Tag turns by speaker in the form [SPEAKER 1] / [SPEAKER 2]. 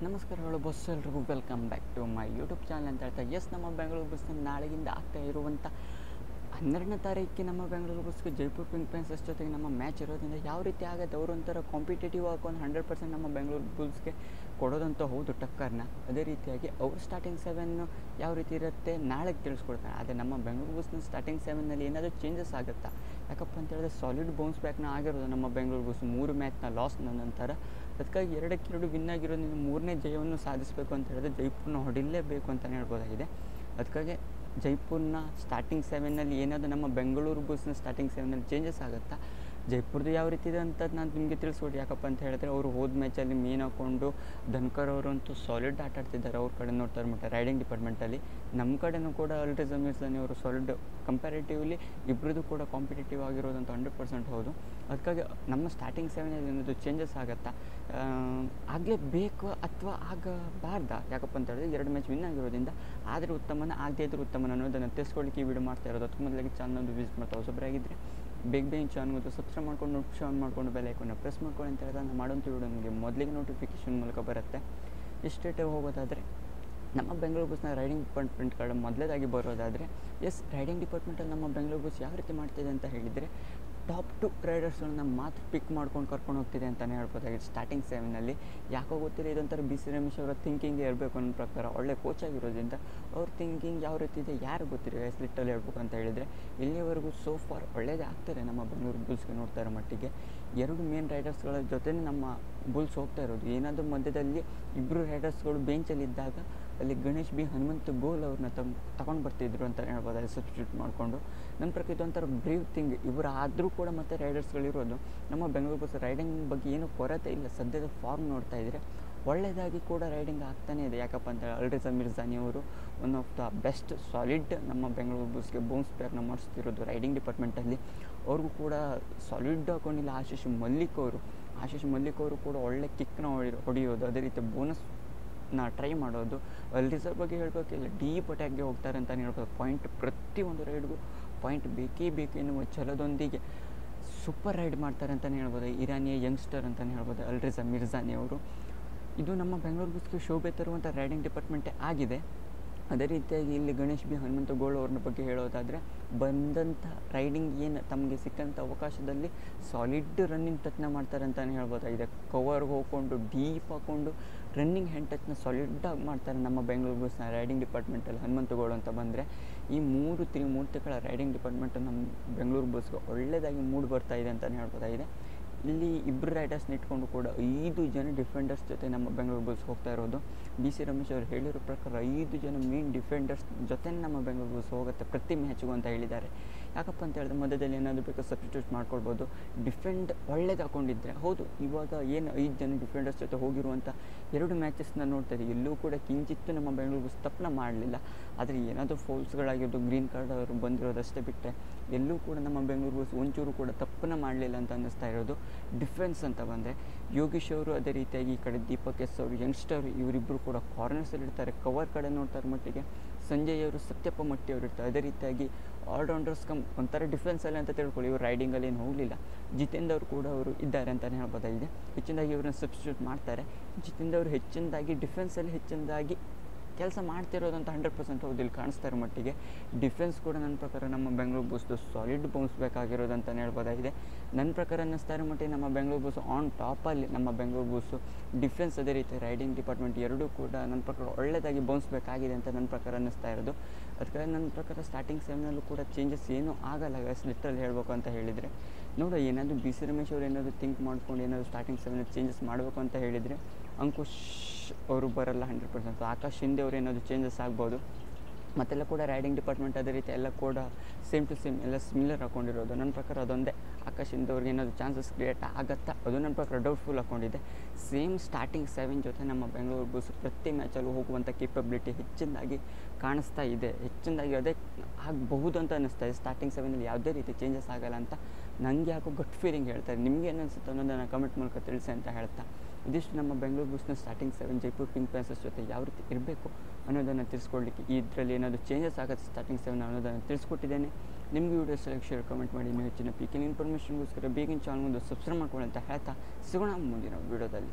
[SPEAKER 1] ನಮಸ್ಕಾರಗಳು ಬಸ್ ಎಲ್ರಿಗೂ welcome back to my YouTube channel ಅಂತ ಹೇಳ್ತಾ ನಮ್ಮ ಬೆಂಗಳೂರು ಬಸ್ನ ನಾಳೆಗಿಂದ ಆಗ್ತಾ ಇರುವಂಥ 12ನೇ ತಾರೀಕಿಗೆ ನಮ್ಮ ಬೆಂಗಳೂರು ಬಸ್ಗೆ ಜೈಪುರ್ ಪಿಂಕ್ ಪ್ಯಾನ್ಸರ್ಸ್ ಜೊತೆಗೆ ನಮ್ಮ ಮ್ಯಾಚ್ ಇರೋದ್ರಿಂದ ಯಾವ ರೀತಿ ಆಗುತ್ತೆ ಅವರು ಒಂಥರ ಕಾಂಪಿಟೇಟಿವ್ ಆಗಿ ಒಂದು 100% ನಮ್ಮ ಬೆಂಗಳೂರು ಬುಲ್ಸ್ಗೆ ಕೊಡೋದಂತ ಹೌದು ಟಕ್ಕರ್ನ. ಅದೇ ರೀತಿಯಾಗಿ ಅವ್ರ ಸ್ಟಾರ್ಟಿಂಗ್ 7 ಯಾವ ರೀತಿ ಇರುತ್ತೆ ನಾಳೆಗೆ ತಿಳಿಸ್ಕೊಡ್ತಾರೆ. ಆದರೆ ನಮ್ಮ ಬೆಂಗಳೂರು ಬಸ್ನ ಸ್ಟಾರ್ಟಿಂಗ್ 7ನಲ್ಲಿ ಏನಾದರೂ ಚೇಂಜಸ್ ಆಗುತ್ತಾ? ಯಾಕಪ್ಪ ಅಂತ ಹೇಳಿದ್ರೆ ಸಾಲಿಡ್ ಬೌನ್ಸ್ ಬ್ಯಾಕ್ನ ಆಗಿರೋದು ನಮ್ಮ ಬೆಂಗಳೂರು ಬಸ್ 3 ಮ್ಯಾಚ್ನ ಲಾಸ್ನ ನಂತರ. ಅದಕ್ಕಾಗಿ 2-2 ವಿನ್ ಆಗಿರೋದ್ರಿಂದ 3ನೇ ಜಯವನ್ನು ಸಾಧಿಸಬೇಕು ಅಂತ ಹೇಳಿದ್ರೆ ಜೈಪುರ್ನ ಹೊಡಿಲೇಬೇಕು ಅಂತಲೇ ಹೇಳ್ಬೋದಾಗಿದೆ. ಅದಕ್ಕಾಗಿ ಜೈಪುರ್ನ ಸ್ಟಾರ್ಟಿಂಗ್ 7ನಲ್ಲಿ ಏನಾದರೂ ನಮ್ಮ ಬೆಂಗಳೂರು ಬಸ್ನ ಸ್ಟಾರ್ಟಿಂಗ್ 7ನಲ್ಲಿ ಚೇಂಜಸ್ ಆಗುತ್ತಾ? ಜೈಪುರ್ದು ಯಾವ ರೀತಿ ಇದೆ ಅಂತ ನಾನು ನಿಮಗೆ ತಿಳಿಸ್ಕೊಡಿ. ಯಾಕಪ್ಪ ಅಂತ ಹೇಳಿದ್ರೆ ಅವರು ಹೋದ ಮ್ಯಾಚಲ್ಲಿ ಮೇನ್ ಹಾಕ್ಕೊಂಡು ಧನ್ಕರ್ ಅವರಂತೂ ಸಾಲಿಡ್ ಆಟ ಆಡ್ತಿದ್ದಾರೆ. ಅವ್ರ ಕಡೆ ನೋಡ್ತಾ ಇರ್ಬಿಟ್ಟೆ ರೈಡಿಂಗ್ ಡಿಪಾರ್ಟ್ಮೆಂಟಲ್ಲಿ. ನಮ್ಮ ಕಡೆನೂ ಕೂಡ ಅಲ್ಟ್ರಿಸ್ ಅಮೀರ್ಸಾನಿ ಅವರು ಸಾಲಿಡ್ ಕಂಪ್ಯಾರಿಟಿವ್ಲಿ ಇಬ್ಬರದು ಕೂಡ ಕಾಂಪಿಟೇಟಿವ್ ಆಗಿರೋದಂತ 100% ಹೌದು. ಅದಕ್ಕಾಗಿ ನಮ್ಮ ಸ್ಟಾರ್ಟಿಂಗ್ 7ನಲ್ಲಿ ಏನಾದರೂ ಚೇಂಜಸ್ ಆಗುತ್ತಾ? ಆಗಲೇಬೇಕು ಅಥವಾ ಆಗಬಾರ್ದಾ? ಯಾಕಪ್ಪ ಅಂತ ಹೇಳಿದ್ರೆ 2 ಮ್ಯಾಚ್ ವಿನ್ ಆಗಿರೋದ್ರಿಂದ ಆದರೆ ಉತ್ತಮನ ಆಗದೇ ಇದ್ರೂ ಉತ್ತಮನ ಅನ್ನೋದನ್ನು ತಿಳಿಸ್ಕೊಳ್ಳಿಕ್ಕೆ ಈ ವಿಡಿಯೋ ಮಾಡ್ತಾ ಇರೋದು. ಅದಕ್ಕೆ ಮೊದಲಾಗಿ ಚಾನಲ್ ವಿಸಿಟ್ ಮಾಡ್ತಾ ಹೊಸಬರಾಗಿದ್ದರೆ ಬೇಗ ಚಾನಲ್ಗೆ ಸಬ್ಸ್ಕ್ರೈಬ್ ಮಾಡ್ಕೊಂಡು ನೋಟಿಫಿಕೇಶನ್ ಮಾಡ್ಕೊಂಡು ಬೆಲ್ ಐಕಾನ್ನ ಪ್ರೆಸ್ ಮಾಡ್ಕೊಳ್ಳಿ ಅಂತ ಹೇಳಿದ್ರೆ ನಾನು ಮಾಡೋಂಥ ವಿಡಿಯೋ ನಿಮಗೆ ಮೊದಲಿಗೆ ನೋಟಿಫಿಕೇಶನ್ ಮೂಲಕ ಬರುತ್ತೆ. ಇಷ್ಟೇ ಹೋಗೋದಾದರೆ ನಮ್ಮ ಬೆಂಗಳೂರು ಬಸ್ನ ರೈಡಿಂಗ್ ಡಿಪಾರ್ಟ್ಮೆಂಟ್ ಕಡೆ ಮೊದಲೇದಾಗಿ ಬರೋದಾದರೆ ರೈಡಿಂಗ್ ಡಿಪಾರ್ಟ್ಮೆಂಟಲ್ಲಿ ನಮ್ಮ ಬೆಂಗಳೂರು ಬಸ್ ಯಾವ ರೀತಿ ಮಾಡ್ತಿದೆ ಅಂತ ಹೇಳಿದರೆ ಟಾಪ್ 2 ರೈಡರ್ಸ್ಗಳನ್ನ ಮಾತ್ರ ಪಿಕ್ ಮಾಡ್ಕೊಂಡು ಕರ್ಕೊಂಡು ಹೋಗ್ತಿದೆ ಅಂತಲೇ ಹೇಳ್ಬೋದಾಗಿದೆ ಸ್ಟಾರ್ಟಿಂಗ್ 7ನಲ್ಲಿ. ಯಾಕೋ ಗೊತ್ತಿಲ್ಲ, ಇದೊಂಥರ ಬಿ ಸಿ ರಮೇಶ್ ಅವರ ಥಿಂಕಿಂಗ್ ಇರಬೇಕು ಅನ್ನೋ ಪ್ರಕಾರ. ಒಳ್ಳೆ ಕೋಚ್ ಆಗಿರೋದ್ರಿಂದ ಅವ್ರ ಥಿಂಕಿಂಗ್ ಯಾವ ರೀತಿ ಇದೆ ಯಾರು ಗೊತ್ತಿರೋ ಲಿಟ್ಟಲ್ಲಿ ಹೇಳ್ಬೇಕು ಅಂತ ಹೇಳಿದರೆ ಇಲ್ಲಿವರೆಗೂ ಸೋ ಫಾರ್ ಒಳ್ಳೇದೇ ಆಗ್ತಾರೆ ನಮ್ಮ ಬೆಂಗಳೂರು ಬುಲ್ಸ್ಗೆ ನೋಡ್ತಾ ಇರೋ ಮಟ್ಟಿಗೆ. 2 ಮೇನ್ ರೈಡರ್ಸ್ಗಳ ಜೊತೆ ನಮ್ಮ ಬುಲ್ಸ್ ಹೋಗ್ತಾ ಇರೋದು. ಏನಾದರೂ ಮಧ್ಯದಲ್ಲಿ 2 ರೈಡರ್ಸ್ಗಳು ಬೆಂಚಲ್ಲಿದ್ದಾಗ ಅಲ್ಲಿ ಗಣೇಶ್ ಬಿ ಹನುಮಂತ ಗೋಲ್ ಅವ್ರನ್ನ ತಗೊಂಡು ಬರ್ತಿದ್ರು ಅಂತ ಹೇಳ್ಬೋದು, ಅಲ್ಲಿ ಸಬ್ಸ್ಟಿಟ್ಯೂಟ್ ಮಾಡಿಕೊಂಡು. ನನ್ನ ಪ್ರಕಾರ ಇದೊಂಥರ ಬ್ರೀವ್ ಥಿಂಗ್. ಇವರು ಆದರೂ ಕೂಡ ಮತ್ತೆ ರೈಡರ್ಸ್ಗಳಿರೋದು ನಮ್ಮ ಬೆಂಗಳೂರು ಬಸ್ ರೈಡಿಂಗ್ ಬಗ್ಗೆ ಏನೂ ಕೊರತೆ ಇಲ್ಲ. ಸದ್ಯದ ಫಾರ್ಮ್ ನೋಡ್ತಾ ಇದ್ದರೆ ಒಳ್ಳೆಯದಾಗಿ ಕೂಡ ರೈಡಿಂಗ್ ಆಗ್ತಾನೇ ಇದೆ. ಯಾಕಪ್ಪ ಅಂತ ಅಲ್ಟ್ರಿಸ್ ಅಮೀರ್ಸಾನಿ ಅವರು one of the best solid ನಮ್ಮ ಬೆಂಗಳೂರು ಬಸ್ಗೆ ಬೌನ್ಸ್ ಬ್ಯಾಕ್ನ ಮಾಡಿಸ್ತಿರೋದು ರೈಡಿಂಗ್ ಡಿಪಾರ್ಟ್ಮೆಂಟಲ್ಲಿ. ಅವ್ರಿಗೂ ಕೂಡ ಸಾಲಿಡ್ ಹಾಕೊಂಡಿಲ್ಲ ಆಶೀಶ್ ಮಲ್ಲಿಕ್ ಅವರು ಕೂಡ ಒಳ್ಳೆ ಕಿಕ್ನ ಹೊಡೆಯೋದು, ಅದೇ ರೀತಿ ಬೋನಸ್ನ ಟ್ರೈ ಮಾಡೋದು. ರಿಸರ್ವ್ ಬಗ್ಗೆ ಹೇಳಬೇಕಿಲ್ಲ, ಡೀಪ್ ಅಟ್ಯಾಕ್ಗೆ ಹೋಗ್ತಾರೆ ಅಂತಲೇ ಹೇಳ್ಬೋದು. ಪಾಯಿಂಟ್ ಪ್ರತಿಯೊಂದು ರೈಡ್ಗೂ ಪಾಯಿಂಟ್ ಬೇಕೇ ಬೇಕು ಎನ್ನುವ ಛಲದೊಂದಿಗೆ ಸೂಪರ್ ರೈಡ್ ಮಾಡ್ತಾರೆ ಅಂತಲೇ ಹೇಳ್ಬೋದು. ಇರಾನಿಯ ಯಂಗ್ಸ್ಟರ್ ಅಂತಲೇ ಹೇಳ್ಬೋದು ಅಲ್ಟ್ರಿಸ್ ಅಮೀರ್ಸಾನಿ ಅವರು. ಇದು ನಮ್ಮ ಬೆಂಗಳೂರು ಬಸ್ಗೆ ಶೋಭೆ ತರುವಂಥ ರೈಡಿಂಗ್ ಡಿಪಾರ್ಟ್ಮೆಂಟೇ ಆಗಿದೆ. ಅದೇ ರೀತಿಯಾಗಿ ಇಲ್ಲಿ ಗಣೇಶ್ ಬಿ ಹನುಮಂತ ಗೋಳ್ ಅವ್ರನ್ನ ಬಗ್ಗೆ ಹೇಳೋದಾದರೆ ಬಂದಂಥ ರೈಡಿಂಗ್ ಏನು ತಮಗೆ ಸಿಕ್ಕಂಥ ಅವಕಾಶದಲ್ಲಿ ಸಾಲಿಡ್ ರನ್ನಿಂಗ್ ಟಚ್ನ ಮಾಡ್ತಾರೆ ಅಂತಲೇ ಹೇಳ್ಬೋದಾಗಿದೆ. ಕವರ್ಗೆ ಹೋಗ್ಕೊಂಡು ಡೀಪ್ ಹಾಕ್ಕೊಂಡು ರನ್ನಿಂಗ್ ಹ್ಯಾಂಡ್ ಟಚ್ನ ಸಾಲಿಡ್ಡಾಗಿ ಮಾಡ್ತಾರೆ ನಮ್ಮ ಬೆಂಗಳೂರು ಬಸ್ನ ರೈಡಿಂಗ್ ಡಿಪಾರ್ಟ್ಮೆಂಟಲ್ಲಿ ಹನುಮಂತ ಗೋಳ್ ಅಂತ ಬಂದರೆ. ಈ 3 ತ್ರಿಮೂರ್ತಿಗಳ ರೈಡಿಂಗ್ ಡಿಪಾರ್ಟ್ಮೆಂಟ್ ನಮ್ಮ ಬೆಂಗಳೂರು ಬಸ್ಗೆ ಒಳ್ಳೆಯದಾಗಿ ಮೂಡ್ ಬರ್ತಾ ಇದೆ ಅಂತಲೇ ಹೇಳ್ಬೋದಾಗಿದೆ. ಇಲ್ಲಿ 2 ರೈಡರ್ಸ್ನ ಇಟ್ಕೊಂಡು ಕೂಡ 5 ಜನ ಡಿಫೆಂಡರ್ಸ್ ಜೊತೆ ನಮ್ಮ ಬೆಂಗಳೂರು ಬಸ್ ಹೋಗ್ತಾ ಇರೋದು. ಬಿ ಸಿ ರಮೇಶ್ ಅವರು ಹೇಳಿರೋ ಪ್ರಕಾರ 5 ಜನ ಮೇನ್ ಡಿಫೆಂಡರ್ಸ್ ಜೊತೆ ನಮ್ಮ ಬೆಂಗಳೂರು ಬಸ್ ಹೋಗುತ್ತೆ ಪ್ರತಿ ಮ್ಯಾಚ್ಗೂ ಅಂತ ಹೇಳಿದ್ದಾರೆ. ಯಾಕಪ್ಪ ಅಂತ ಹೇಳಿದ್ರೆ ಮಧ್ಯದಲ್ಲಿ ಏನಾದರೂ ಬೇಕಾದ್ರೆ ಸಬ್ಸ್ಟಿಟ್ಯೂಟ್ ಮಾಡ್ಕೊಳ್ಬೋದು. ಡಿಫೆಂಡ್ ಒಳ್ಳೇದು ಹಾಕೊಂಡಿದ್ರೆ ಹೌದು. ಇವಾಗ ಏನು 5 ಜನ ಡಿಫೆಂಡರ್ಸ್ ಜೊತೆ ಹೋಗಿರುವಂಥ 2 ಮ್ಯಾಚಸ್ನ ನೋಡ್ತಾ ಇದ್ದೀವಿ. ಎಲ್ಲೂ ಕೂಡ ಕಿಂಚಿತ್ತು ನಮ್ಮ ಬೆಂಗಳೂರು ಬಸ್ ತಪ್ಪನ್ನ ಮಾಡಲಿಲ್ಲ. ಆದರೆ ಏನಾದರೂ ಫೌಲ್ಸ್ಗಳಾಗಿರೋದು ಗ್ರೀನ್ ಕಾರ್ಡ್ ಅವರು ಬಂದಿರೋದಷ್ಟೇ ಬಿಟ್ಟರೆ ಎಲ್ಲೂ ಕೂಡ ನಮ್ಮ ಬೆಂಗಳೂರು ಬಸ್ ಒಂಚೂರು ಕೂಡ ತಪ್ಪನ್ನ ಮಾಡಲಿಲ್ಲ ಅಂತ ಅನ್ನಿಸ್ತಾ ಇರೋದು. ಡಿಫೆನ್ಸ್ ಅಂತ ಬಂದರೆ ಯೋಗೀಶ್ ಅವರು, ಅದೇ ರೀತಿಯಾಗಿ ಈ ಕಡೆ ದೀಪಕ್ ಎಸ್ ಅವರು ಯಂಗ್ಸ್ಟರ್, ಇವರಿಬ್ಬರು ಕೂಡ ಕಾರ್ನರ್ಸಲ್ಲಿ ಇರ್ತಾರೆ. ಕವರ್ ಕಡೆ ನೋಡ್ತಾರೆ ಮಟ್ಟಿಗೆ ಸಂಜಯ್ ಅವರು, ಸತ್ಯಪ್ಪ ಮಟ್ಟಿ ಅವರು ಇರ್ತಾರೆ. ಅದೇ ರೀತಿಯಾಗಿ ಆಲ್ರೌಂಡರ್ಸ್ ಒಂಥರ ಡಿಫೆನ್ಸಲ್ಲಿ ಅಂತ ತಿಳ್ಕೊಳ್ಳಿ. ಇವರು ರೈಡಿಂಗಲ್ಲಿ ಏನು ಹೋಗಲಿಲ್ಲ. ಜಿತೇಂದ್ರ ಅವರು ಕೂಡ ಅವರು ಇದ್ದಾರೆ ಅಂತಲೇ ಹೇಳ್ಬೋದಾಗಿದೆ. ಹೆಚ್ಚಿನದಾಗಿ ಇವ್ರನ್ನ ಸಬ್ಸ್ಟಿಟ್ಯೂಟ್ ಮಾಡ್ತಾರೆ. ಜಿತೇಂದ್ರ ಅವರು ಹೆಚ್ಚಿನದಾಗಿ ಡಿಫೆನ್ಸಲ್ಲಿ ಹೆಚ್ಚಿನದಾಗಿ ಕೆಲಸ ಮಾಡ್ತಿರೋದಂತ 100% ಹೌದು. ಇಲ್ಲಿ ಕಾಣಿಸ್ತಾ ಇರೋ ಮಟ್ಟಿಗೆ ಡಿಫೆನ್ಸ್ ಕೂಡ ನನ್ನ ಪ್ರಕಾರ ನಮ್ಮ ಬೆಂಗಳೂರು ಬಸ್ದು ಸಾಲಿಡ್ ಬೌನ್ಸ್ ಬೇಕಾಗಿರೋದಂತಲೇ ಹೇಳ್ಬೋದಾಗಿದೆ. ನನ್ನ ಪ್ರಕಾರ ಅನ್ನಿಸ್ತಾ ಇರೋ ಮಟ್ಟಿಗೆ ನಮ್ಮ ಬೆಂಗಳೂರು ಬಸ್ ಆನ್ ಟಾಪಲ್ಲಿ ನಮ್ಮ ಬೆಂಗಳೂರು ಬಸ್ಸು ಡಿಫೆನ್ಸ್ ಅದೇ ರೀತಿ ರೈಡಿಂಗ್ ಡಿಪಾರ್ಟ್ಮೆಂಟ್ ಎರಡೂ ಕೂಡ ನನ್ನ ಪ್ರಕಾರ ಒಳ್ಳೆಯದಾಗಿ ಬೌನ್ಸ್ ಬೇಕಾಗಿದೆ ಅಂತ ನನ್ನ ಪ್ರಕಾರ ಅನ್ನಿಸ್ತಾ ಇರೋದು. ಅದಕ್ಕಾಗಿ ನನ್ನ ಪ್ರಕಾರ ಸ್ಟಾರ್ಟಿಂಗ್ 7ನಲ್ಲೂ ಕೂಡ ಚೇಂಜಸ್ ಏನೂ ಆಗಲ್ಲ ಲಿಟ್ರಲ್ಲಿ ಹೇಳಬೇಕು ಅಂತ ಹೇಳಿದರೆ. ನೋಡು, ಏನಾದರೂ ಬಿ ಸಿ ರಮೇಶ್ ಅವರು ಏನಾದರೂ ಥಿಂಕ್ ಮಾಡ್ಕೊಂಡು ಏನಾದರೂ ಸ್ಟಾರ್ಟಿಂಗ್ 7ನಲ್ಲಿ ಚೇಂಜಸ್ ಮಾಡಬೇಕು ಅಂತ ಹೇಳಿದರೆ ಅಂಕುಶ್ ಅವರು ಬರಲ್ಲ 100%. ಆಕಾಶ್ ಶಿಂದೆ ಅವರು ಏನಾದರೂ ಚೇಂಜಸ್ ಆಗ್ಬೋದು. ಮತ್ತೆಲ್ಲ ಕೂಡ ರೈಡಿಂಗ್ ಡಿಪಾರ್ಟ್ಮೆಂಟ್ ಅದೇ ರೀತಿ ಎಲ್ಲ ಕೂಡ ಸೇಮ್ ಟು ಸೇಮ್ ಎಲ್ಲ ಸಿಮಿಲರ್ ಹಾಕ್ಕೊಂಡಿರೋದು. ನನ್ನ ಪ್ರಕಾರ ಅದೊಂದೇ. ಆಕಾಶ್ ಶಿಂದೆ ಅವ್ರಿಗೆ ಏನಾದರೂ ಚಾನ್ಸಸ್ ಕ್ರಿಯೇಟ್ ಆಗುತ್ತಾ ಅದು ನನ್ನ ಪ್ರಕಾರ ಡೌಟ್ಫುಲ್ ಹಾಕ್ಕೊಂಡಿದೆ. ಸೇಮ್ ಸ್ಟಾರ್ಟಿಂಗ್ 7 ಜೊತೆ ನಮ್ಮ ಬೆಂಗಳೂರು ಬಸ್ ಪ್ರತಿ ಮ್ಯಾಚಲ್ಲೂ ಹೋಗುವಂಥ ಕೇಪಬಿಲಿಟಿ ಹೆಚ್ಚಿನದಾಗಿ ಕಾಣಿಸ್ತಾ ಇದೆ. ಹೆಚ್ಚಿನದಾಗಿ ಅದೇ ಆಗಬಹುದು ಅಂತ ಅನ್ನಿಸ್ತಾ ಇದೆ. ಸ್ಟಾರ್ಟಿಂಗ್ 7ನಲ್ಲಿ ಯಾವುದೇ ರೀತಿ ಚೇಂಜಸ್ ಆಗಲ್ಲ ಅಂತ ನನಗೆ ಯಾಕೋ ಗಟ್ ಫೀಲಿಂಗ್ ಹೇಳ್ತಾರೆ. ನಿಮಗೆ ಏನು ಅನಿಸುತ್ತೆ ಅನ್ನೋದನ್ನು ಕಮೆಂಟ್ ಮೂಲಕ ತಿಳಿಸಿ ಅಂತ ಹೇಳ್ತಾ ಇದಿಷ್ಟು ನಮ್ಮ ಬೆಂಗಳೂರು ಬಸ್ನ ಸ್ಟಾರ್ಟಿಂಗ್ 7 ಜೈಪುರ್ ಪಿಂಕ್ ಪ್ಯಾನ್ಸರ್ಸ್ ಜೊತೆ ಯಾವ ರೀತಿ ಇರಬೇಕು ಅನ್ನೋದನ್ನು ತಿಳಿಸ್ಕೊಡ್ಲಿಕ್ಕೆ ಇದರಲ್ಲಿ ಏನಾದರೂ ಚೇಂಜಸ್ ಆಗುತ್ತೆ ಸ್ಟಾರ್ಟಿಂಗ್ 7 ಅನ್ನೋದನ್ನು ತಿಳಿಸ್ಕೊಟ್ಟಿದ್ದೇನೆ. ನಿಮಗೆ ವಿಡಿಯೋ ಸೆಲೆಕ್ಟ್ ಶೇರ್ ಕಮೆಂಟ್ ಮಾಡಿ. ಇನ್ನೂ ಹೆಚ್ಚಿನ ಪೀಕಿನ ಇನ್ಫಾರ್ಮೇಷನ್ಗೋಸ್ಕರ ಬೇಗಿನ ಚಾನಲ್ ಒಂದು ಸಬ್ಸ್ಕ್ರೈಬ್ ಮಾಡ್ಕೊಳ್ಳಿ ಅಂತ ಹೇಳ್ತಾ ಸಿಗೋಣ ಮುಂದಿನ ವಿಡಿಯೋದಲ್ಲಿ.